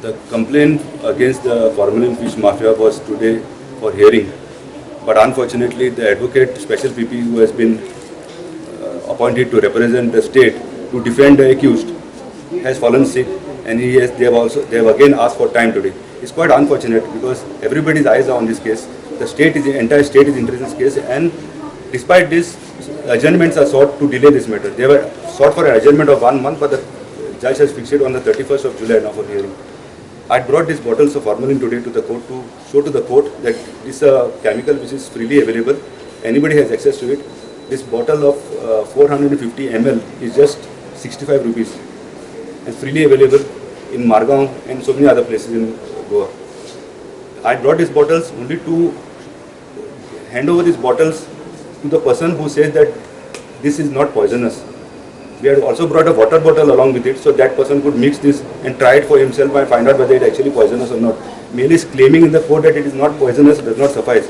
The complaint against the formalin fish mafia was today for hearing, but unfortunately the advocate, special PP who has been appointed to represent the state to defend the accused has fallen sick, and they have again asked for time today. It's quite unfortunate because everybody's eyes are on this case. The entire state is interested in this case, and despite this, adjournments are sought to delay this matter. They were sought for an adjournment of 1 month, but the judge has fixed it on the 31st of July now for hearing. I brought these bottles of formalin today to the court to show to the court that this is a chemical which is freely available. Anybody has access to it. This bottle of 450 ml is just 65 rupees and freely available in Margao and so many other places in Goa. I brought these bottles only to hand over these bottles to the person who says that this is not poisonous. We had also brought a water bottle along with it so that person could mix this and try it for himself and find out whether it is actually poisonous or not. Merely claiming in the court that it is not poisonous does not suffice.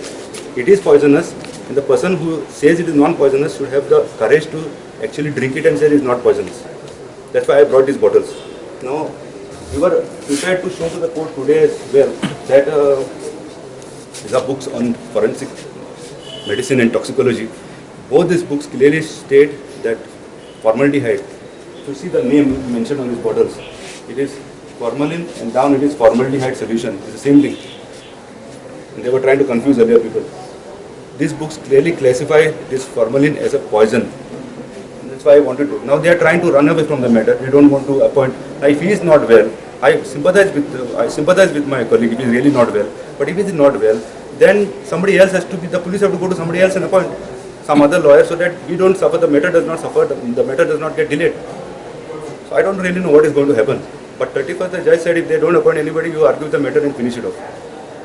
It is poisonous, and the person who says it is non-poisonous should have the courage to actually drink it and say it is not poisonous. That's why I brought these bottles. Now, we were prepared to show to the court today as well that these are books on forensic medicine and toxicology. Both these books clearly state that formaldehyde, if you see the name mentioned on these bottles, it is formalin and down it is formaldehyde solution. It's the same thing. And they were trying to confuse earlier people. These books clearly classify this formalin as a poison. And that's why I wanted to. Now they are trying to run away from the matter. They don't want to appoint. Now if he is not well, I sympathize with my colleague if he is really not well. But if he is not well, then somebody else has to be, the police have to go to somebody else and appoint some other lawyer so that we don't suffer, the matter does not suffer, the matter does not get delayed. So I don't really know what is going to happen. But 31st, the judge said if they don't appoint anybody, you argue the matter and finish it off.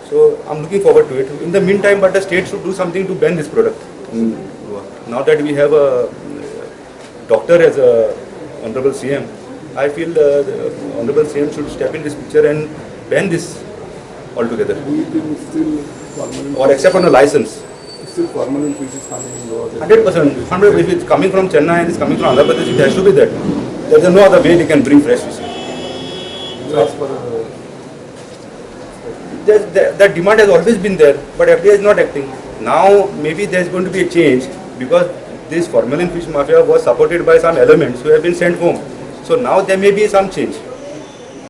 So I'm looking forward to it. In the meantime, but the state should do something to ban this product. Now that we have a doctor as a Honorable CM, I feel the Honorable CM should step in this picture and ban this altogether. Or except on a license. Still formalin fish is coming in Goa. 100%. If it's coming from Chennai and it's coming from Andhra Pradesh, it has to be that. There is no other way they can bring fresh fish. That demand has always been there, but FDA is not acting. Now maybe there is going to be a change because this formalin fish mafia was supported by some elements who have been sent home. So now there may be some change.